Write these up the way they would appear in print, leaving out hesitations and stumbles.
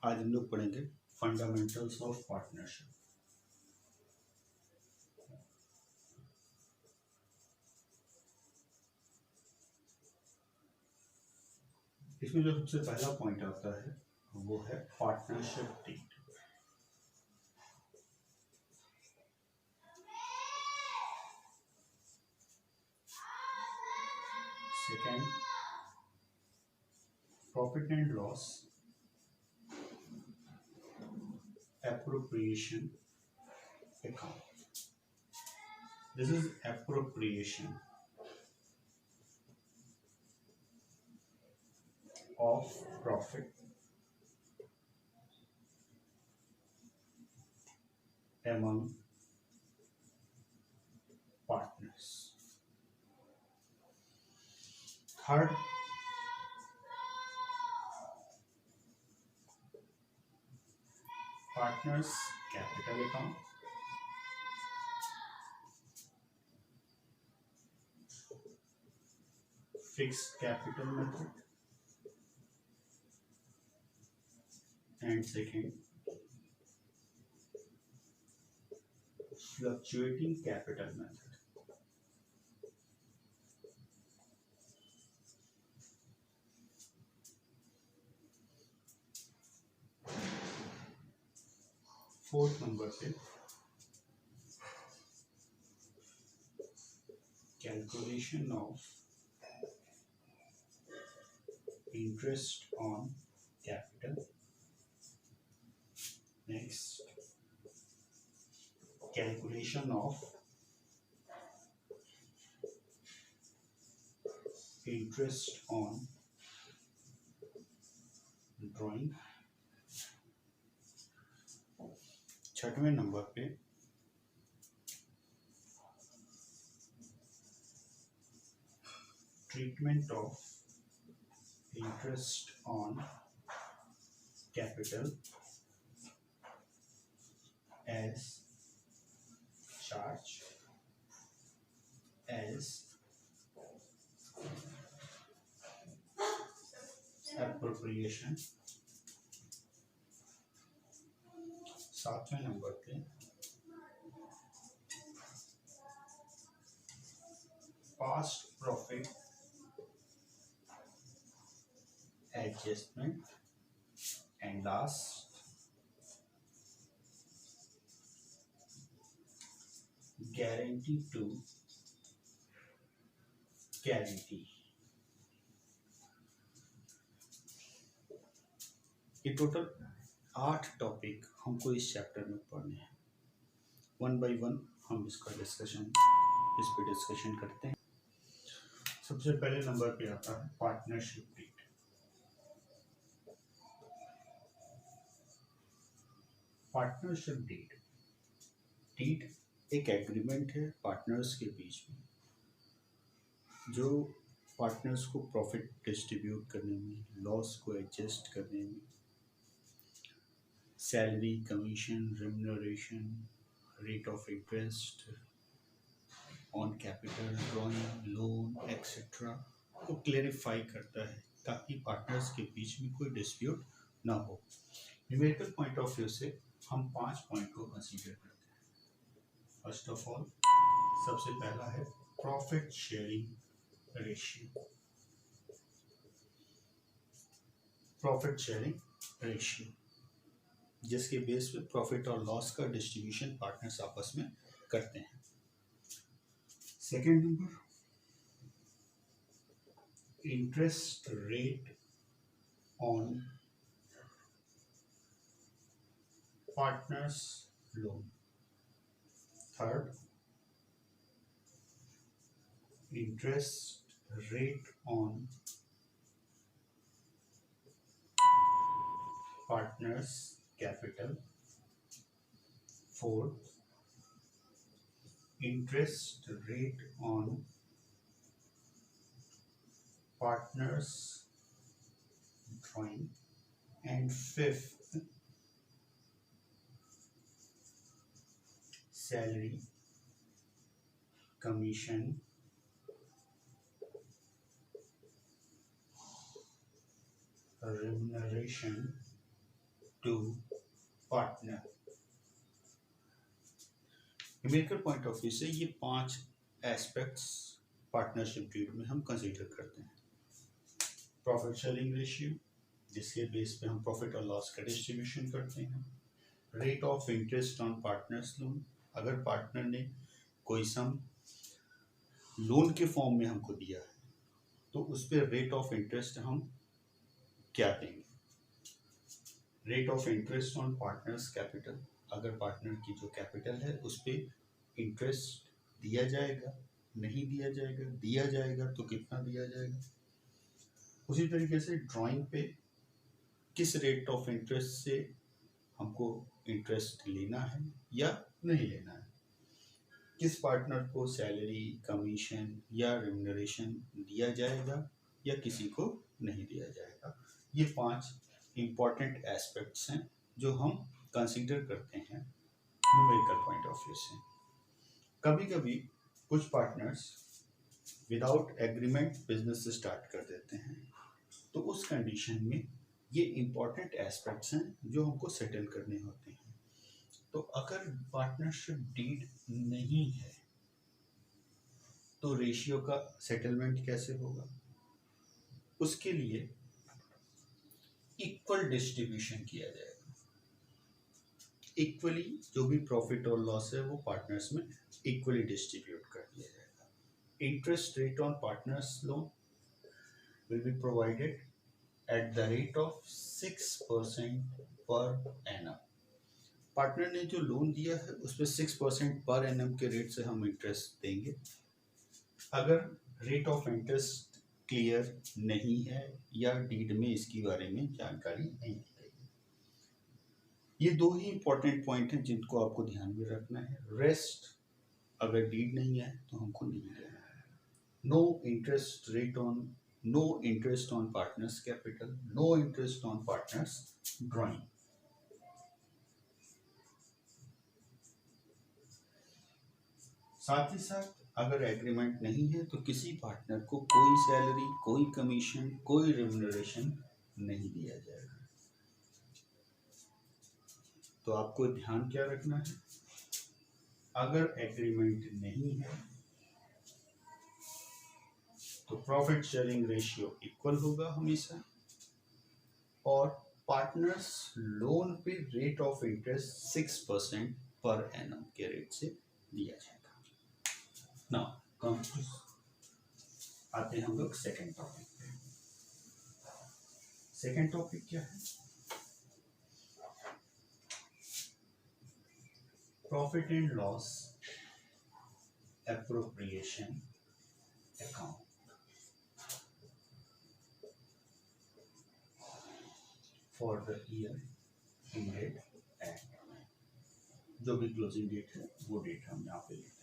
आज हम लोग पढ़ेंगे फंडामेंटल्स ऑफ पार्टनरशिप। इसमें जो सबसे पहला पॉइंट आता है वो है partnership deed. Second, profit and loss appropriation account. This is appropriation of profit among partners. Third, partners capital account. Fixed capital method. And second, fluctuating capital method. Fourth number पे calculation of interest on capital. Next, calculation of interest on drawing. छठवें number पे treatment of interest on capital as charge, as appropriation. सातवें number पे past profit adjustment. And last, guarantee to guarantee. ये total 8 topic हमको इस chapter में पढ़ने हैं. वन बाय वन हम इस पे डिस्कशन करते हैं. सबसे पहले नंबर पे आता है पार्टनरशिप डीड. पार्टनरशिप डीड एक एग्रीमेंट है पार्टनर्स के बीच में, जो पार्टनर्स को प्रॉफिट डिस्ट्रीब्यूट करने में, लॉस को एडजस्ट करने में, salary, commission, remuneration, rate of interest on capital, drawing, loan etcetera को क्लेरिफाई करता है ताकि पार्टनर्स के बीच में कोई डिस्प्यूट ना हो. न्यूमेरिकल पॉइंट ऑफ व्यू से हम 5 पॉइंट को कंसीडर करते हैं. फर्स्ट ऑफ ऑल, सबसे पहला है profit sharing ratio. Profit sharing ratio जिसके बेस पे प्रॉफिट और लॉस का डिस्ट्रीब्यूशन पार्टनर्स आपस में करते हैं. Second number, interest rate on partners loan. Third, interest rate on partners capital. Fourth, interest rate on partners drawing. And fifth, salary, commission, remuneration to partner. Numerical point of view से ये 5 aspects partnership deed में हम consider करते हैं। Profit sharing ratio, जिसके base पे हम profit और लॉस का डिस्ट्रीब्यूशन करते हैं। Rate of interest on partners loan, अगर पार्टनर ने कोई सम लोन के फॉर्म में हमको दिया है तो उस पर रेट ऑफ इंटरेस्ट हम क्या देंगे। Rate of interest on partners capital, अगर पार्टनर की जो कैपिटल है उस पर इंटरेस्ट दिया जाएगा, नहीं दिया जाएगा, दिया जाएगा तो कितना दिया जाएगा। उसी तरीके से ड्राइंग पे किस रेट ऑफ इंटरेस्ट से हमको इंटरेस्ट लेना है या नहीं लेना है, किस पार्टनर को सैलरी, कमीशन या रेम्यूनरेशन दिया जाएगा या किसी को नहीं दिया जाएगा। ये 5 इम्पॉर्टेंट एस्पेक्ट्स हैं जो हम कंसीडर करते हैं न्यूमेरिकल पॉइंट ऑफ व्यू से। कभी कभी कुछ partners without agreement business start कर देते हैं, तो उस कंडीशन में ये इम्पॉर्टेंट एस्पेक्ट्स हैं जो हमको सेटल करने होते हैं। तो अगर पार्टनरशिप डीड नहीं है तो रेशियो का सेटलमेंट कैसे होगा। उसके लिए इक्वल डिस्ट्रीब्यूशन किया जाएगा। इक्वली जो भी प्रॉफिट और लॉस है वो पार्टनर्स में इक्वली डिस्ट्रीब्यूट कर दिया जाएगा। Interest rate on partners loan will be provided eight the rate of 6% per annum. Partner ने जो लोन दिया है उस पर 6% पर एनम के रेट से हम इंटरेस्ट देंगे। अगर रेट ऑफ इंटरेस्ट क्लियर नहीं है या डीड में इसके बारे में जानकारी नहीं दी गई है। ये 2 ही इंपॉर्टेंट पॉइंट हैं जिनको आपको ध्यान में रखना है। रेस्ट अगर डीड नहीं है तो हमको नहीं देना है। No interest on partners capital, no interest on partners drawing. साथ ही साथ अगर एग्रीमेंट नहीं है तो किसी पार्टनर को कोई सैलरी, कोई कमीशन, कोई रेम्यूनरेशन नहीं दिया जाएगा। तो आपको ध्यान क्या रखना है, अगर एग्रीमेंट नहीं है तो प्रॉफिट शेयरिंग रेशियो इक्वल होगा हमेशा, और पार्टनर्स लोन पे rate of interest 6% per annum के रेट से दिया जाएगा। नाउ आते हैं हम लोग सेकेंड टॉपिक पे। सेकेंड टॉपिक क्या है, profit and loss appropriation account for the year ended at, जो भी क्लोजिंग डेट है वो डेट हम यहाँ पे लेते हैं।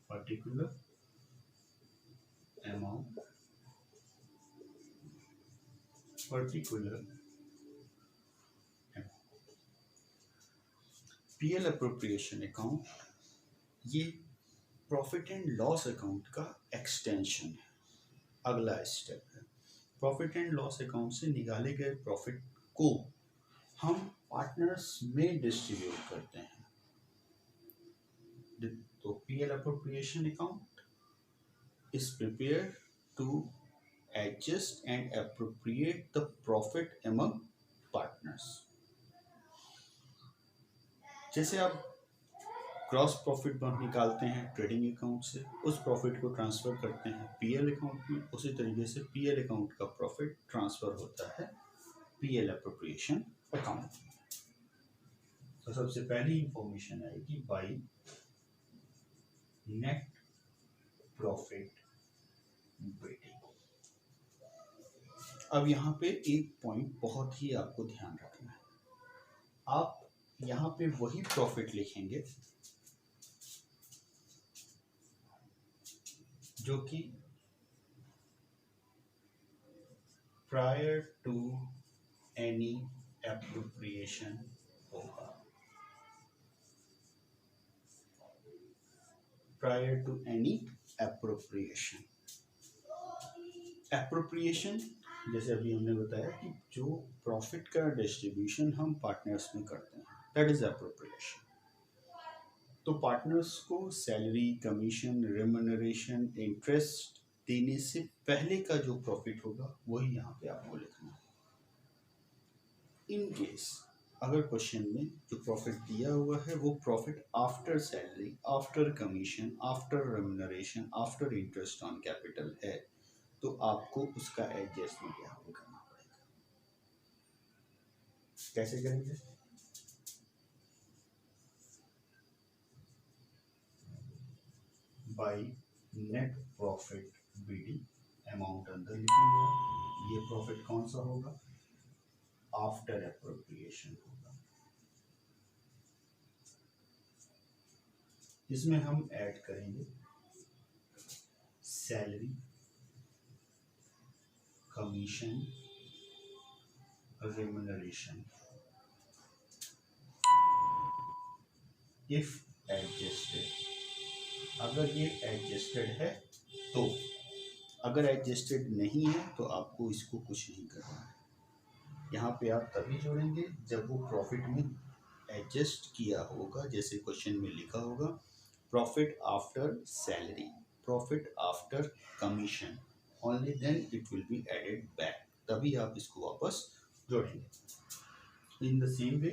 particular amount, particular PL appropriation account ये प्रॉफिट एंड लॉस अकाउंट का एक्सटेंशन है, अगला स्टेप है। प्रॉफिट एंड लॉस अकाउंट से निकाले गए प्रॉफिट को हम पार्टनर्स में डिस्ट्रीब्यूट करते हैं। तो PL appropriation account is prepared to adjust and appropriate the profit among partners। जैसे आप क्रॉस प्रॉफिट निकालते हैं ट्रेडिंग अकाउंट से, उस प्रॉफिट को ट्रांसफर करते हैं पीएल अकाउंट में, उसी तरीके से पीएल अकाउंट का प्रॉफिट ट्रांसफर होता है पीएल अप्रोप्रिएशन अकाउंट में। तो सबसे पहली इंफॉर्मेशन आएगी बाई नेट प्रॉफिट वेटिंग। अब यहाँ पे एक पॉइंट बहुत ही आपको ध्यान रखना है, आप यहाँ पे वही प्रॉफिट लिखेंगे जो कि प्रायर टू एनी एप्रोप्रिएशन होगा। prior to any appropriation. Appropriation जैसे अभी हमने बताया कि जो प्रॉफिट का डिस्ट्रीब्यूशन हम पार्टनर्स में करते हैं, दैट इज एप्रोप्रिएशन। तो पार्टनर्स को सैलरी, कमीशन, रेम्यूनरेशन, इंटरेस्ट देने से पहले का जो प्रॉफिट होगा वही यहाँ पे आपको लिखना है। इन केस अगर क्वेश्चन में जो प्रॉफिट दिया हुआ है वो profit after salary, after commission, after remuneration, after interest on capital है, तो आपको उसका एडजस्टमेंट यहाँ पे करना पड़ेगा। कैसे करेंगे? By net profit BD amount अंदर लिखेंगे। ये प्रॉफिट कौन सा होगा? आफ्टर एप्रोप्रिएशन होगा। इसमें हम ऐड करेंगे salary, commission, remuneration if adjusted. अगर ये एडजस्टेड है तो, अगर एडजस्टेड नहीं है तो आपको इसको कुछ नहीं करना है। यहाँ पे आप तभी जोड़ेंगे जब वो प्रॉफिट में एडजस्ट किया होगा, जैसे क्वेश्चन में लिखा होगा profit after salary, profit after commission, only then it will be added back, तभी आप इसको वापस जोड़ेंगे। In the same way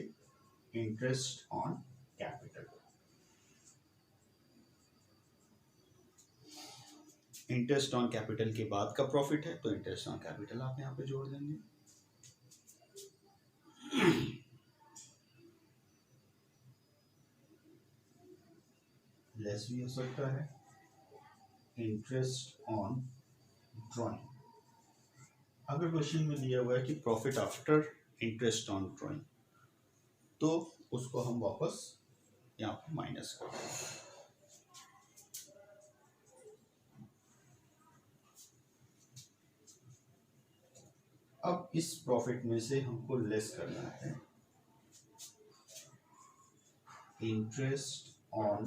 interest on capital, interest on capital के बाद का प्रॉफिट है तो इंटरेस्ट ऑन कैपिटल आप यहाँ पे जोड़ देंगे। लेस भी हो सकता है। इंटरेस्ट ऑन ड्राइंग, अगर क्वेश्चन में दिया हुआ है कि profit after interest on drawing, तो उसको हम वापस यहाँ पे माइनस कर देंगे। अब इस प्रॉफिट में से हमको लेस करना है interest on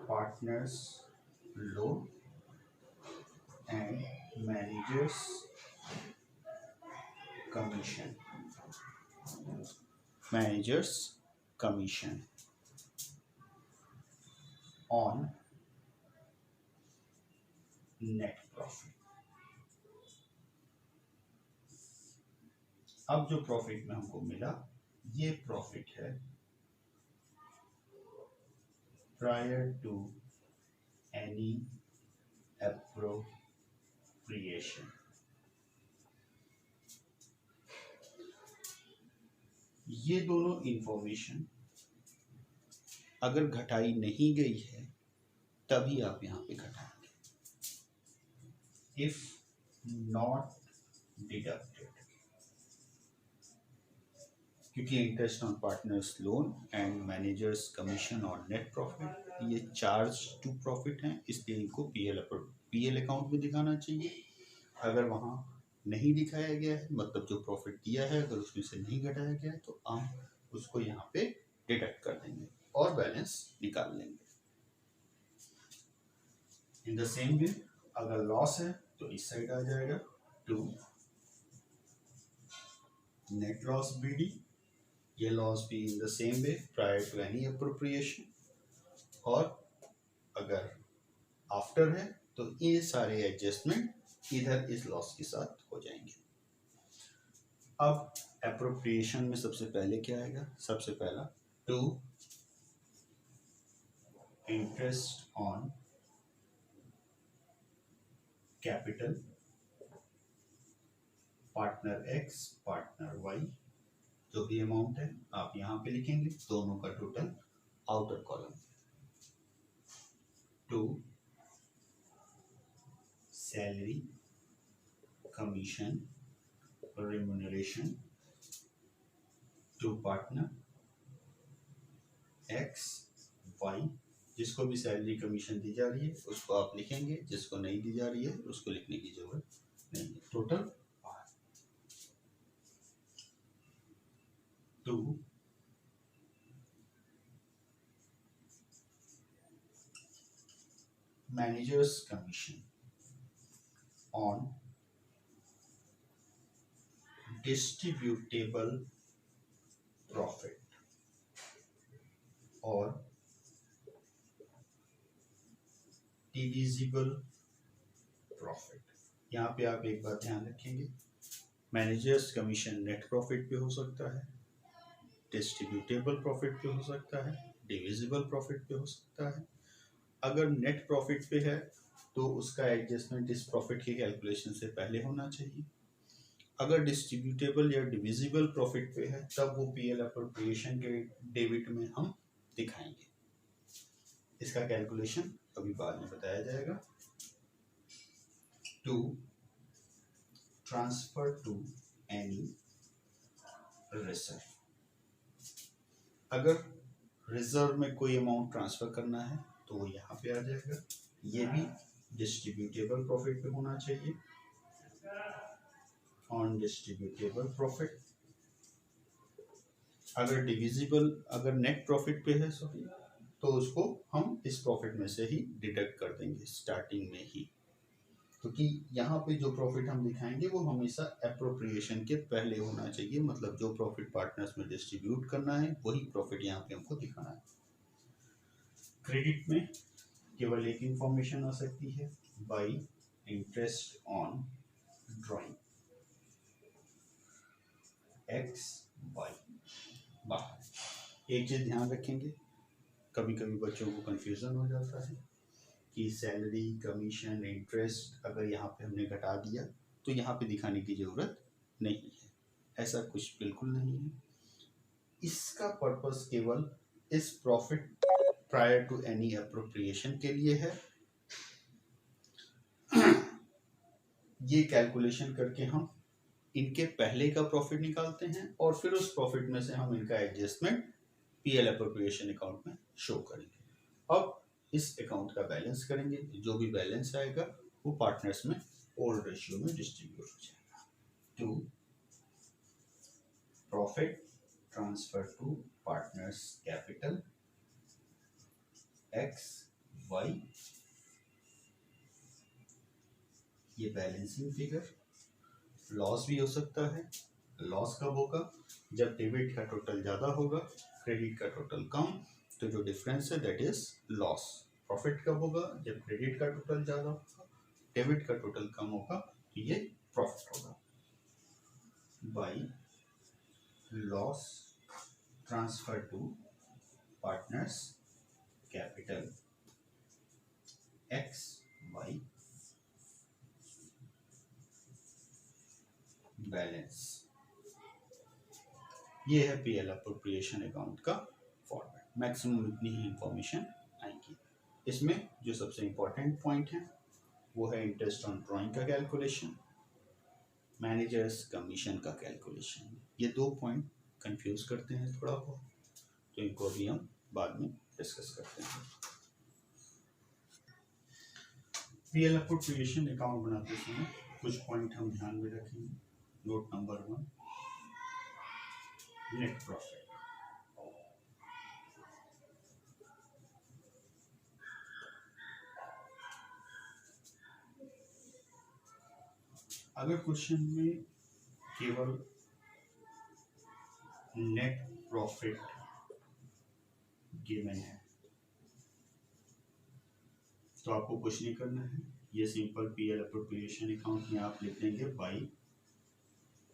partners loan and managers commission, managers commission on net profit. अब जो प्रॉफिट में हमको मिला ये प्रॉफिट है प्रायर टू एनी एप्रोप्रिएशन। ये दोनों इंफॉर्मेशन अगर घटाई नहीं गई है तभी आप यहाँ पे घटाएंगे। इफ नॉट डिडक्टेड, क्योंकि interest on partners loan and managers commission on net profit ये चार्ज टू प्रॉफिट हैं, इसलिए इनको पीएल अकाउंट में दिखाना चाहिए। अगर वहाँ नहीं दिखाया गया है, मतलब जो प्रॉफिट दिया है अगर उसमें से नहीं घटाया गया है, तो हम उसको यहाँ पे डिडक्ट कर देंगे और बैलेंस निकाल लेंगे। इन द सेम वे अगर लॉस है तो इस साइड आ जाएगा टू नेट लॉस बीडी, ये लॉस भी in the same way prior to any appropriation, और अगर आफ्टर है तो ये सारे एडजस्टमेंट इधर इस लॉस के साथ हो जाएंगे। अब एप्रोप्रिएशन में सबसे पहले क्या आएगा? सबसे पहला to interest on capital partner X partner Y, जो भी अमाउंट है आप यहाँ पे लिखेंगे, दोनों का total outer column. To salary, commission, remuneration to partner X Y, जिसको भी सैलरी कमीशन दी जा रही है उसको आप लिखेंगे, जिसको नहीं दी जा रही है उसको लिखने की जरूरत नहीं है। Total two managers commission on distributable profit और डिविजिबल प्रॉफिट। यहाँ पे आप एक बात ध्यान रखेंगे, मैनेजर्स कमीशन नेट प्रॉफिट पे हो सकता है, डिस्ट्रीब्यूटेबल प्रॉफिट पे हो सकता है, डिविजिबल प्रॉफिट पे हो सकता है। अगर नेट प्रॉफिट पे है तो उसका एडजस्टमेंट इस प्रॉफिट की कैलकुलेशन से पहले होना चाहिए। अगर डिस्ट्रीब्यूटेबल या डिविजिबल प्रॉफिट पे है तब वो पीएल अप्रोप्रिएशन के डेबिट में हम दिखाएंगे। इसका कैलकुलेशन अभी बाद में बताया जाएगा। To transfer to any reserve, अगर रिजर्व में कोई अमाउंट ट्रांसफर करना है तो वो यहाँ पे आ जाएगा। ये भी डिस्ट्रीब्यूटेबल प्रॉफिट पे होना चाहिए, ऑन डिस्ट्रीब्यूटेबल प्रॉफिट। अगर डिविजिबल, अगर नेट प्रॉफिट पे है सॉरी, तो उसको हम इस प्रॉफिट में से ही डिडक्ट कर देंगे स्टार्टिंग में ही, क्योंकि यहाँ पे जो प्रॉफिट हम दिखाएंगे वो हमेशा एप्रोप्रिएशन के पहले होना चाहिए। मतलब जो प्रॉफिट पार्टनर्स में डिस्ट्रीब्यूट करना है वही प्रॉफिट यहाँ पे हमको दिखाना है। क्रेडिट में केवल एक इंफॉर्मेशन आ सकती है, by interest on drawing X Y बाहर। एक चीज ध्यान रखेंगे, कभी कभी बच्चों को कंफ्यूजन हो जाता है कि सैलरी कमीशन इंटरेस्ट अगर यहाँ पे हमने घटा दिया तो यहाँ पे दिखाने की जरूरत नहीं है। ऐसा कुछ बिल्कुल नहीं है। इसका पर्पस केवल इस profit prior to any appropriation के लिए है। ये कैलकुलेशन करके हम इनके पहले का प्रॉफिट निकालते हैं और फिर उस प्रॉफिट में से हम इनका एडजस्टमेंट पीएल अप्रोप्रिएशन अकाउंट में शो करेंगे। अब इस अकाउंट का बैलेंस करेंगे, जो भी बैलेंस आएगा वो पार्टनर्स में ओल्ड रेशियो में डिस्ट्रीब्यूट हो जाएगा। To profit transfer to partners capital X Y, ये बैलेंसिंग फिगर। लॉस भी हो सकता है। लॉस कब होगा? जब डेबिट का टोटल ज्यादा होगा, क्रेडिट का टोटल कम, तो जो डिफरेंस है दैट इज लॉस। प्रॉफिट कब होगा? जब क्रेडिट का टोटल ज्यादा होगा, डेबिट का टोटल कम होगा, तो ये प्रॉफिट होगा। By loss transfer to partners capital X Y balance. ये है पीएल अप्रोप्रिएशन अकाउंट का फॉर्मेट। मैक्सिमम इतनी ही इंफॉर्मेशन आएगी। इसमें जो सबसे इंपॉर्टेंट पॉइंट है वो है इंटरेस्ट ऑन ड्राइंग का कैलकुलेशन, मैनेजर्स कमीशन का कैलकुलेशन। ये दो पॉइंट कंफ्यूज करते हैं थोड़ा बहुत, तो इनको अभी हम बाद में डिस्कस करते हैं। पीएल अप्रोप्रिएशन अकाउंट बनाते समय कुछ पॉइंट हम ध्यान में रखेंगे। Note number 1, net profit. अगर क्वेश्चन में केवल नेट प्रॉफिट गिवन है तो आपको कुछ नहीं करना है, ये सिंपल पीएल अप्रोप्रिएशन अकाउंट में आप लिख देंगे बाई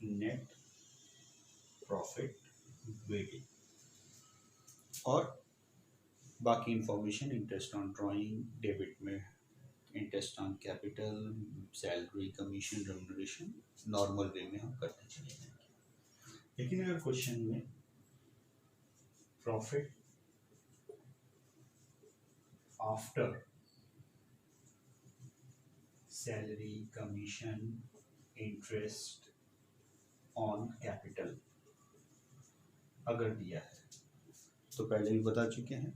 नेट प्रॉफिट वेटेज, और बाकी information interest on drawing, debit में interest on capital, salary commission remuneration normal way में हम करते चले जाएंगे। लेकिन अगर क्वेश्चन में profit after salary commission interest on capital अगर दिया है तो पहले भी बता चुके हैं,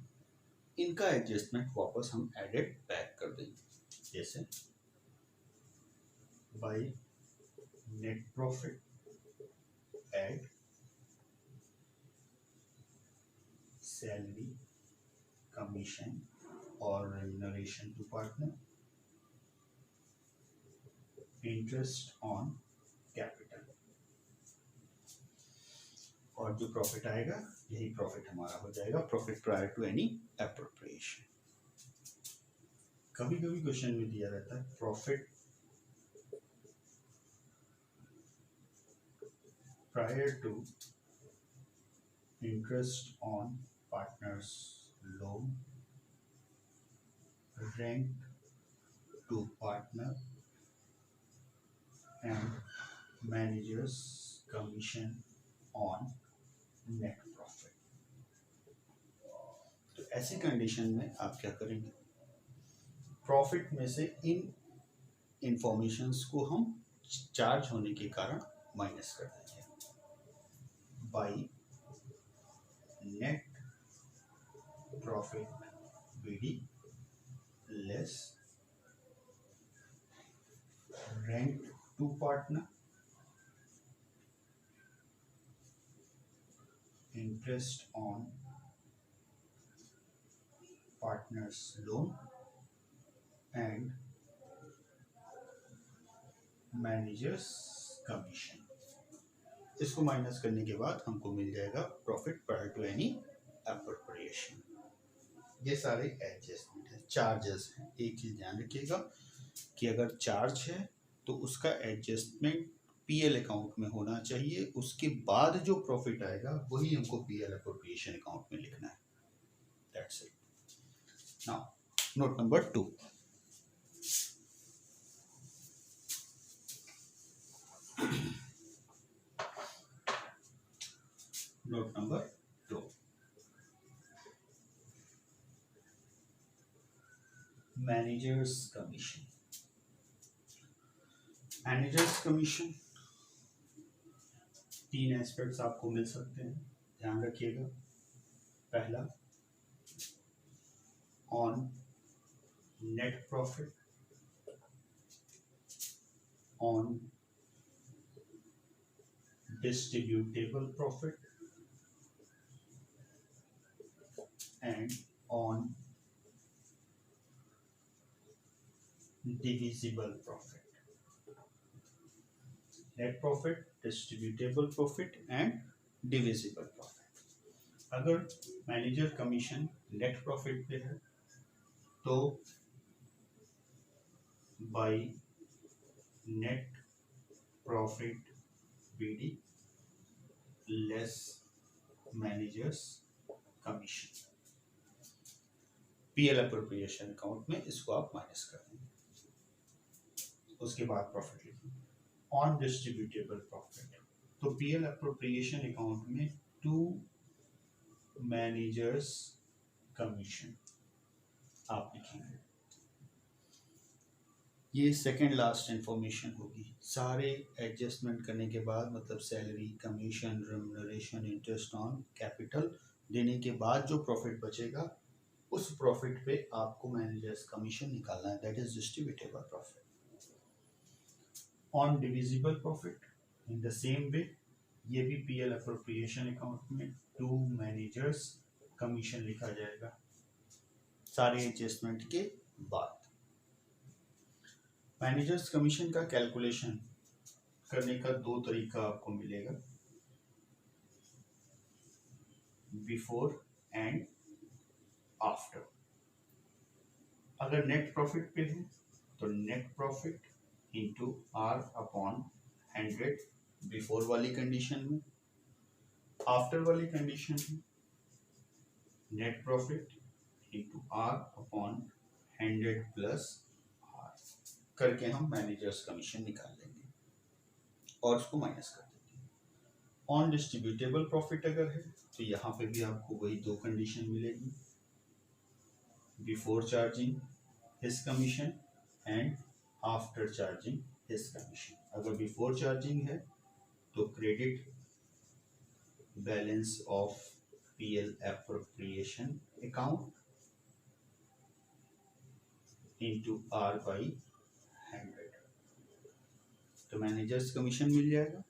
इनका एडजस्टमेंट वापस हम एडेड बैक कर देंगे। जैसे by net profit add salary commission और remuneration to partner interest on capital, और जो प्रॉफिट आएगा यही प्रॉफिट हमारा हो जाएगा, profit prior to any appropriation. कभी कभी क्वेश्चन में दिया रहता है profit prior to interest on partners loan, rent to partner and managers commission on net profit. तो ऐसी कंडीशन में आप क्या करेंगे, प्रॉफिट में से इन इंफॉर्मेशंस को हम चार्ज होने के कारण माइनस कर देंगे, by net profit BD less rent to partner, interest on partners loan and managers commission. इसको माइनस करने के बाद हमको मिल जाएगा profit prior to any appropriation. ये सारे एडजस्टमेंट है, चार्जेस हैं। एक चीज ध्यान रखिएगा कि अगर चार्ज है तो उसका एडजस्टमेंट पीएल अकाउंट में होना चाहिए, उसके बाद जो प्रॉफिट आएगा वही हमको पीएल एप्रोप्रिएशन अकाउंट में लिखना है। That's it. Now note number 2, note number 2, managers commission. Managers commission 3 aspects आपको मिल सकते हैं, ध्यान रखिएगा। पहला, on net profit, on distributable profit and on divisible profit. Net profit, distributable profit and divisible profit. अगर मैनेजर कमीशन नेट प्रॉफिट पे है तो by net profit BD less managers commission, PL appropriation account में इसको आप minus कर देंगे। उसके बाद प्रॉफिट लिखिए, ऑन डिस्ट्रीब्यूटेबल प्रॉफिट, तो पीएल एप्रोप्रिएशन अकाउंट में 2 मैनेजर्स कमीशन आप लिखेंगे। ये सेकंड लास्ट इंफॉर्मेशन होगी। सारे एडजस्टमेंट करने के बाद, मतलब salary, commission, remuneration, interest on capital देने के बाद जो प्रॉफिट बचेगा उस प्रॉफिट पे आपको मैनेजर्स कमीशन निकालना है, that is distributable profit. On divisible profit in the same वे, ये भी पीएल एप्रोप्रिएशन अकाउंट में 2 मैनेजर्स कमीशन लिखा जाएगा सारे एडजस्टमेंट के बाद। मैनेजर्स कमीशन का कैलकुलेशन करने का 2 तरीका आपको मिलेगा, बिफोर एंड आफ्टर। अगर नेट प्रॉफिट पे है तो net profit into R upon 100 before वाली कंडीशन में, आफ्टर वाली कंडीशन में net profit into R upon 100 plus R करके हम मैनेजर्स कमीशन निकाल लेंगे और उसको माइनस कर देंगे। ऑन डिस्ट्रीब्यूटेबल प्रॉफिट अगर है तो यहाँ पे भी आपको वही 2 कंडीशन मिलेगी, before charging his commission and after charging his commission. अगर बिफोर चार्जिंग है तो credit balance of PL appropriation account into R by 100, तो मैनेजर्स कमीशन मिल जाएगा।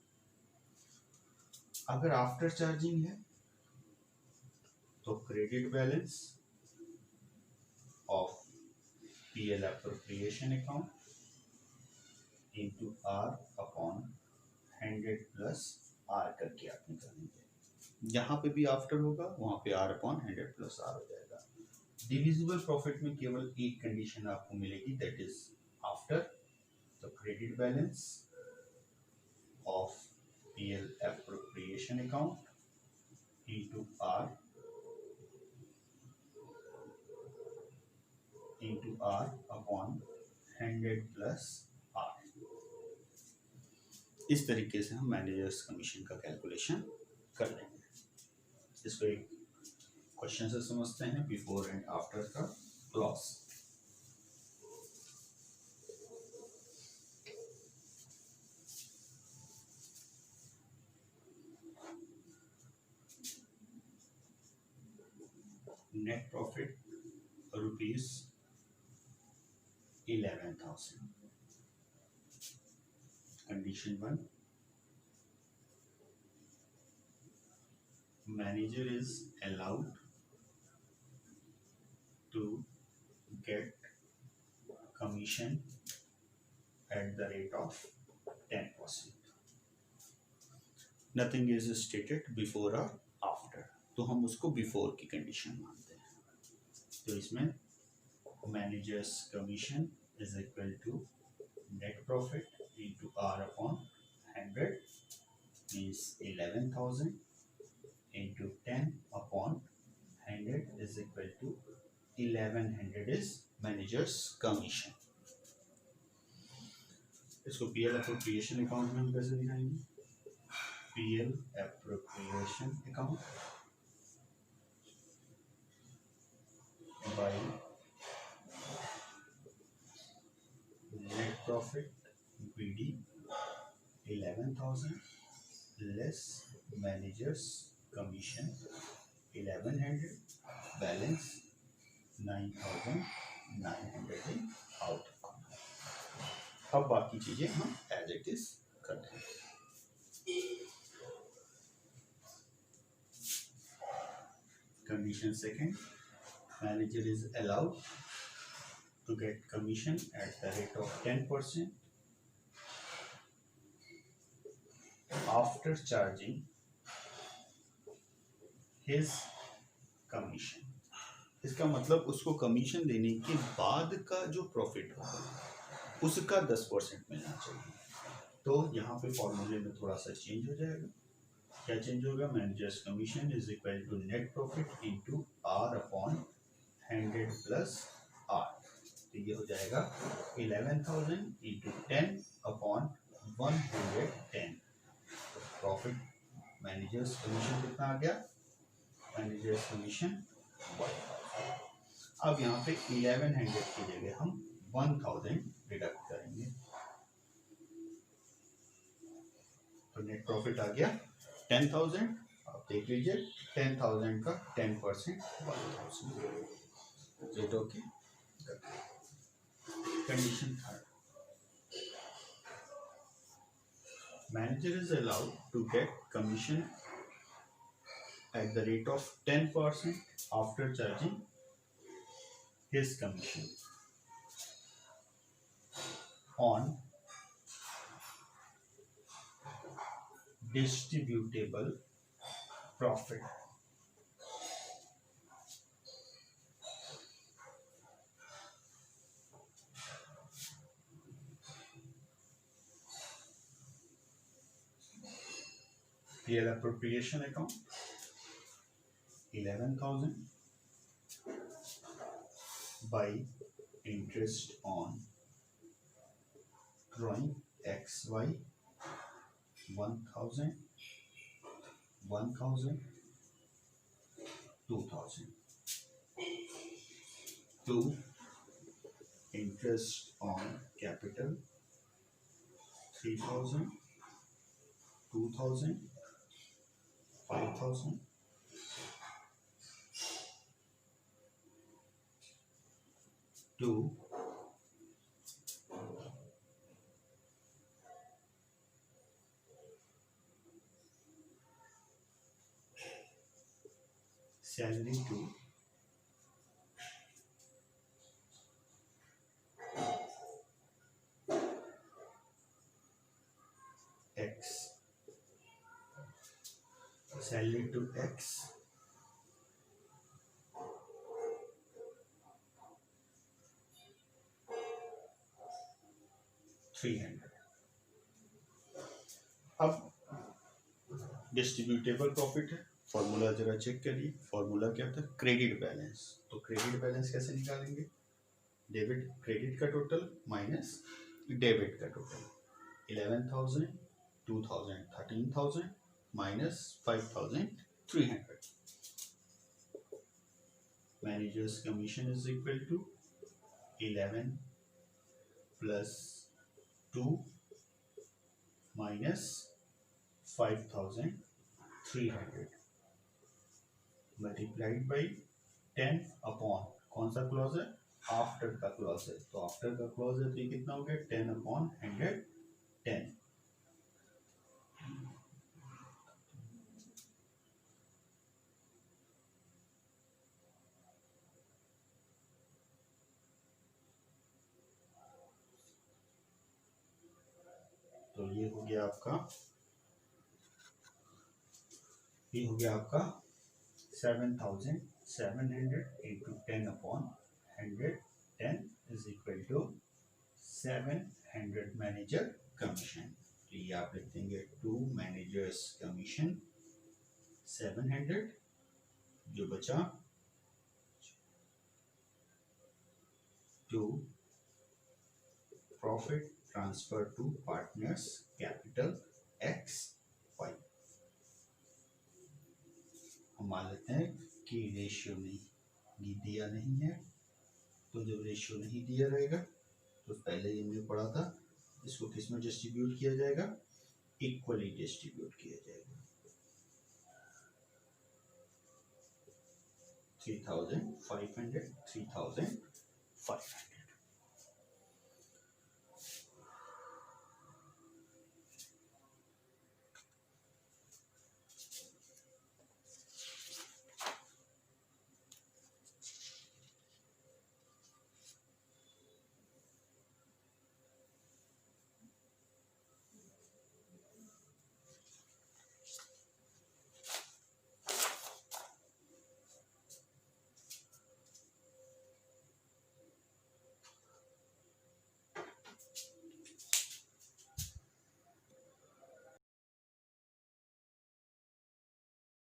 अगर आफ्टर चार्जिंग है तो credit balance of PL appropriation account into R upon 100 plus R करके आप निकालेंगे। यहाँ पे भी आफ्टर होगा, वहाँ पे आर अपॉन 100 प्लस आर हो जाएगा। डिविजिबल प्रॉफिट में केवल एक कंडीशन आपको मिलेगी, that is after the credit balance of PL appropriation account into R upon 100 plus R. इस तरीके से हम मैनेजर्स कमीशन का कैलकुलेशन कर लेंगे। इसको एक क्वेश्चन से समझते हैं, बिफोर एंड आफ्टर का clause. Net profit ₹11,000। Condition 1, manager is allowed to get commission at the rate of 10%. Nothing is stated before or after, तो हम उसको before की कंडीशन मानते हैं। तो इसमें managers commission is equal to net profit into R upon 100 means 11,000 into 10 upon 100 is equal to 1100 is managers commission। इसको PL appropriation account में हम कैसे दिखाएंगे? PL appropriation account by net profit BD 11,000 less managers commission 1100 balance 9,900 in out. अब बाकी चीजें हम as it is कर देंगे। Condition second, manager is allowed to get commission at the rate of 10% after charging his commission. इसका मतलब उसको commission देने के बाद का जो प्रॉफिट होगा उसका 10% मिलना चाहिए। तो यहाँ पे फॉर्मूले में थोड़ा सा चेंज हो जाएगा। क्या चेंज होगा? Managers commission is equal to net profit into R upon 100 plus R. तो ये हो जाएगा 11,000 into 10 upon 110। Profit managers commission कितना आ गया? Managers commission 1,000। अब यहाँ पे 1100 की जगह हम 1,000 डिडक्ट करेंगे, तो नेट प्रॉफिट आ गया 10,000। आप देख लीजिए 10,000 का 10% 1,000। Rate okay. Condition third, manager is allowed to get commission at the rate of 10% after charging his commission on distributable profit PL appropriation account 11,000 by interest on drawing XY 1,000 1,000 2,000 to interest on capital 3,000 2,000 5,000 to salary to x, salary to x, 300। अब distributable profit है, formula जरा check करिए। Formula क्या था? Credit balance. तो credit balance कैसे निकालेंगे? Debit, credit का टोटल माइनस डेबिट का total. 11,000, 2,000, 13,000 minus 5,300। Managers commission is equal to 11 plus 2 minus 5,300 multiplied by 10 upon, कौन सा क्लॉज है? आफ्टर का क्लॉज है। तो आफ्टर का क्लॉज है तो ये कितना हो गया? 10 अपॉन 110। तो ये हो गया आपका 7,700 into 10 upon 110 is equal to 700 manager commission. तो ये आप लिख देंगे 2 मैनेजर्स कमीशन 700, जो बचा 2 profit transfer to partners capital X Y. हम मान लेते हैं कि रेशियो नहीं दिया नहीं है, तो जब रेशियो नहीं दिया रहेगा तो पहले ही हमने पढ़ा था, इसको किस में डिस्ट्रीब्यूट किया जाएगा? इक्वली डिस्ट्रीब्यूट किया जाएगा। 3,500, 3,500।